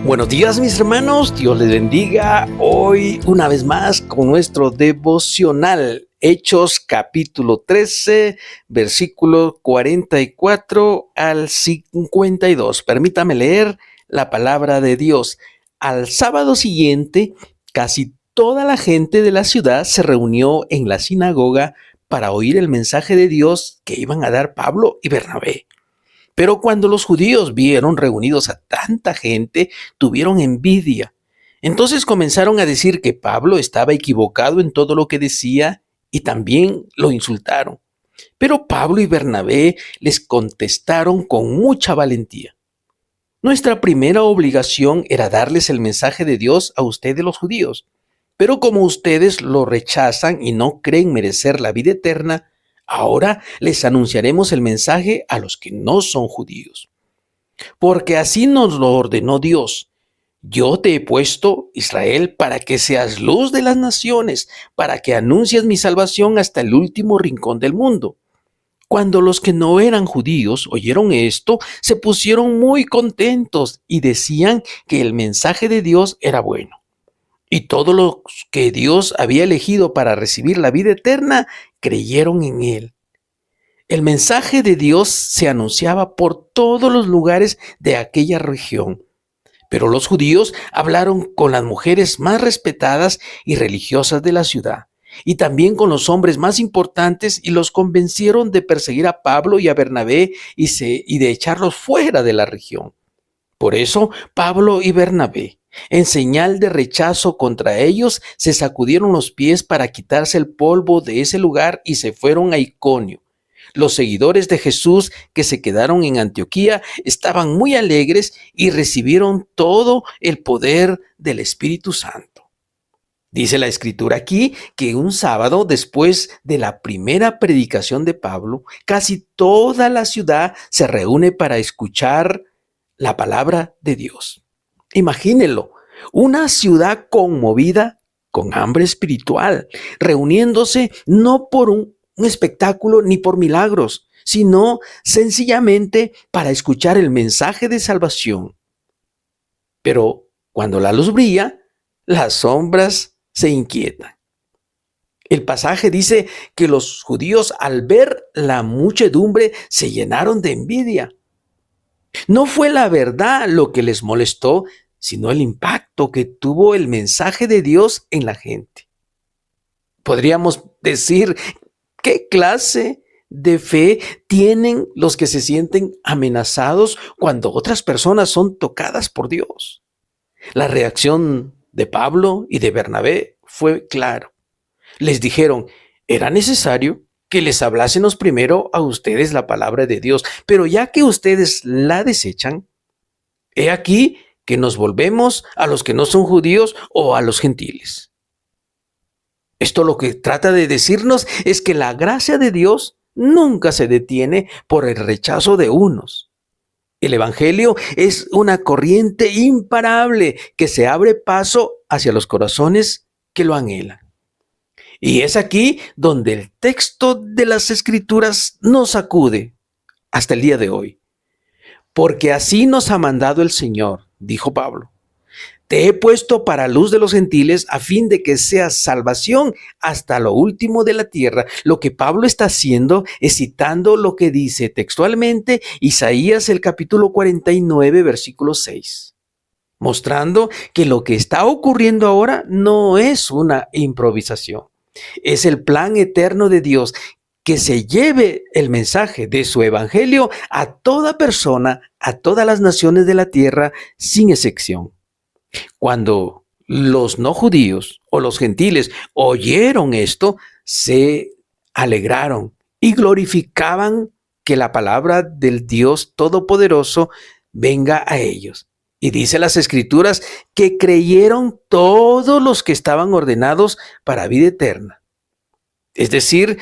Buenos días mis hermanos, Dios les bendiga. Hoy una vez más con nuestro devocional, Hechos capítulo 13, versículo 44 al 52. Permítame leer la palabra de Dios. Al sábado siguiente, casi toda la gente de la ciudad se reunió en la sinagoga para oír el mensaje de Dios que iban a dar Pablo y Bernabé. Pero cuando los judíos vieron reunidos a tanta gente, tuvieron envidia. Entonces comenzaron a decir que Pablo estaba equivocado en todo lo que decía y también lo insultaron. Pero Pablo y Bernabé les contestaron con mucha valentía. Nuestra primera obligación era darles el mensaje de Dios a ustedes los judíos. Pero como ustedes lo rechazan y no creen merecer la vida eterna, ahora les anunciaremos el mensaje a los que no son judíos. Porque así nos lo ordenó Dios. Yo te he puesto, Israel, para que seas luz de las naciones, para que anuncies mi salvación hasta el último rincón del mundo. Cuando los que no eran judíos oyeron esto, se pusieron muy contentos y decían que el mensaje de Dios era bueno. Y todos los que Dios había elegido para recibir la vida eterna creyeron en él. El mensaje de Dios se anunciaba por todos los lugares de aquella región. Pero los judíos hablaron con las mujeres más respetadas y religiosas de la ciudad, y también con los hombres más importantes, y los convencieron de perseguir a Pablo y a Bernabé y de echarlos fuera de la región. Por eso Pablo y Bernabé, en señal de rechazo contra ellos, se sacudieron los pies para quitarse el polvo de ese lugar y se fueron a Iconio. Los seguidores de Jesús que se quedaron en Antioquía estaban muy alegres y recibieron todo el poder del Espíritu Santo. Dice la Escritura aquí que un sábado después de la primera predicación de Pablo, casi toda la ciudad se reúne para escuchar la palabra de Dios. Imagínenlo, una ciudad conmovida con hambre espiritual, reuniéndose no por un espectáculo ni por milagros, sino sencillamente para escuchar el mensaje de salvación. Pero cuando la luz brilla, las sombras se inquietan. El pasaje dice que los judíos al ver la muchedumbre se llenaron de envidia. No fue la verdad lo que les molestó, sino el impacto que tuvo el mensaje de Dios en la gente. Podríamos decir, ¿qué clase de fe tienen los que se sienten amenazados cuando otras personas son tocadas por Dios? La reacción de Pablo y de Bernabé fue clara. Les dijeron, era necesario que les hablásemos primero a ustedes la palabra de Dios, pero ya que ustedes la desechan, he aquí que nos volvemos a los que no son judíos o a los gentiles. Esto lo que trata de decirnos es que la gracia de Dios nunca se detiene por el rechazo de unos. El Evangelio es una corriente imparable que se abre paso hacia los corazones que lo anhelan. Y es aquí donde el texto de las Escrituras nos sacude hasta el día de hoy. Porque así nos ha mandado el Señor, dijo Pablo. Te he puesto para luz de los gentiles a fin de que seas salvación hasta lo último de la tierra. Lo que Pablo está haciendo es citando lo que dice textualmente Isaías el capítulo 49, versículo 6. Mostrando que lo que está ocurriendo ahora no es una improvisación. Es el plan eterno de Dios que se lleve el mensaje de su evangelio a toda persona, a todas las naciones de la tierra, sin excepción. Cuando los no judíos o los gentiles oyeron esto, se alegraron y glorificaban que la palabra del Dios Todopoderoso venga a ellos. Y dice las Escrituras que creyeron todos los que estaban ordenados para vida eterna. Es decir,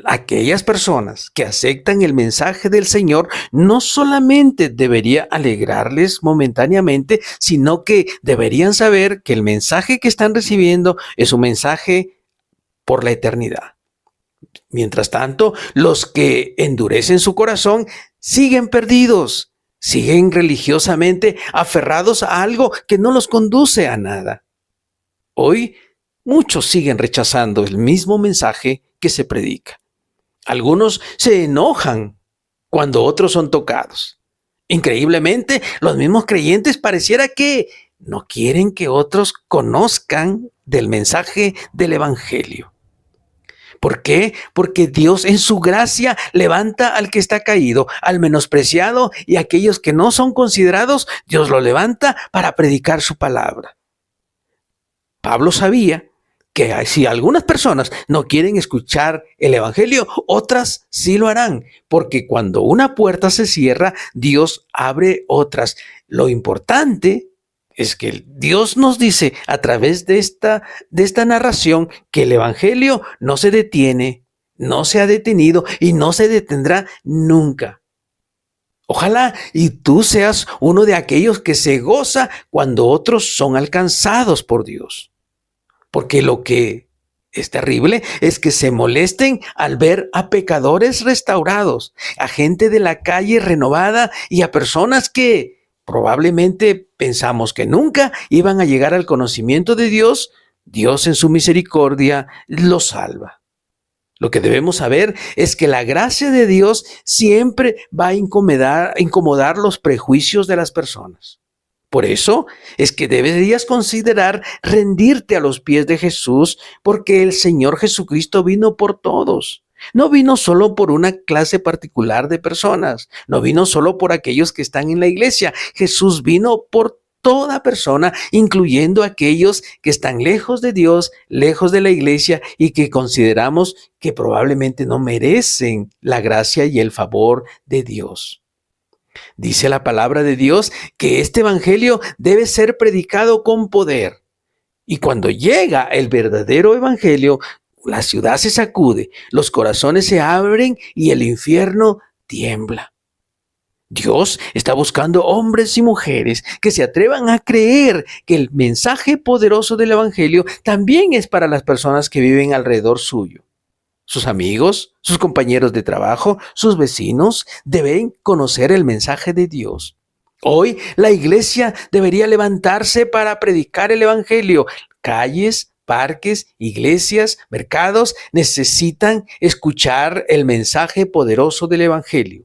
aquellas personas que aceptan el mensaje del Señor no solamente debería alegrarles momentáneamente, sino que deberían saber que el mensaje que están recibiendo es un mensaje por la eternidad. Mientras tanto, los que endurecen su corazón siguen perdidos, Siguen religiosamente aferrados a algo que no los conduce a nada. Hoy, muchos siguen rechazando el mismo mensaje que se predica. Algunos se enojan cuando otros son tocados. Increíblemente, los mismos creyentes pareciera que no quieren que otros conozcan del mensaje del Evangelio. ¿Por qué? Porque Dios en su gracia levanta al que está caído, al menospreciado, y aquellos que no son considerados, Dios lo levanta para predicar su palabra. Pablo sabía que si algunas personas no quieren escuchar el Evangelio, otras sí lo harán, porque cuando una puerta se cierra, Dios abre otras. Lo importante es que Dios nos dice a través de esta narración que el Evangelio no se detiene, no se ha detenido y no se detendrá nunca. Ojalá y tú seas uno de aquellos que se goza cuando otros son alcanzados por Dios. Porque lo que es terrible es que se molesten al ver a pecadores restaurados, a gente de la calle renovada y a personas que probablemente pensamos que nunca iban a llegar al conocimiento de Dios. Dios en su misericordia los salva. Lo que debemos saber es que la gracia de Dios siempre va a incomodar los prejuicios de las personas. Por eso es que deberías considerar rendirte a los pies de Jesús, porque el Señor Jesucristo vino por todos. No vino solo por una clase particular de personas, no vino solo por aquellos que están en la iglesia. Jesús vino por toda persona, incluyendo aquellos que están lejos de Dios, lejos de la iglesia y que consideramos que probablemente no merecen la gracia y el favor de Dios. Dice la palabra de Dios que este evangelio debe ser predicado con poder. Y cuando llega el verdadero evangelio, la ciudad se sacude, los corazones se abren y el infierno tiembla. Dios está buscando hombres y mujeres que se atrevan a creer que el mensaje poderoso del evangelio también es para las personas que viven alrededor suyo. Sus amigos, sus compañeros de trabajo, sus vecinos deben conocer el mensaje de Dios. Hoy la iglesia debería levantarse para predicar el evangelio. Calles, parques, iglesias, mercados necesitan escuchar el mensaje poderoso del evangelio.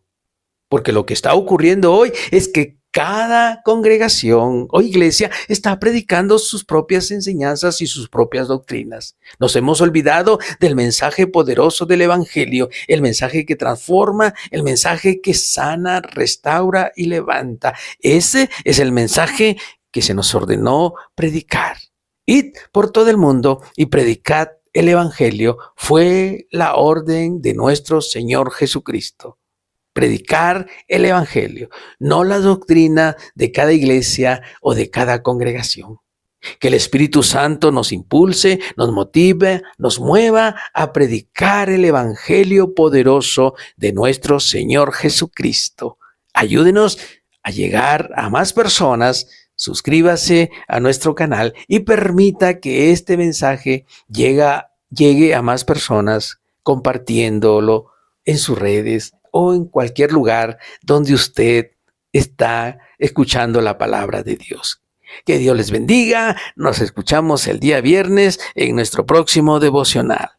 Porque lo que está ocurriendo hoy es que cada congregación o iglesia está predicando sus propias enseñanzas y sus propias doctrinas. Nos hemos olvidado del mensaje poderoso del evangelio, el mensaje que transforma, el mensaje que sana, restaura y levanta. Ese es el mensaje que se nos ordenó predicar. Id por todo el mundo y predicad el evangelio. Fue la orden de nuestro Señor Jesucristo. Predicar el evangelio, no la doctrina de cada iglesia o de cada congregación. Que el Espíritu Santo nos impulse, nos motive, nos mueva a predicar el evangelio poderoso de nuestro Señor Jesucristo. Ayúdenos a llegar a más personas. Suscríbase a nuestro canal y permita que este mensaje llegue a más personas compartiéndolo en sus redes o en cualquier lugar donde usted está escuchando la palabra de Dios. Que Dios les bendiga. Nos escuchamos el día viernes en nuestro próximo devocional.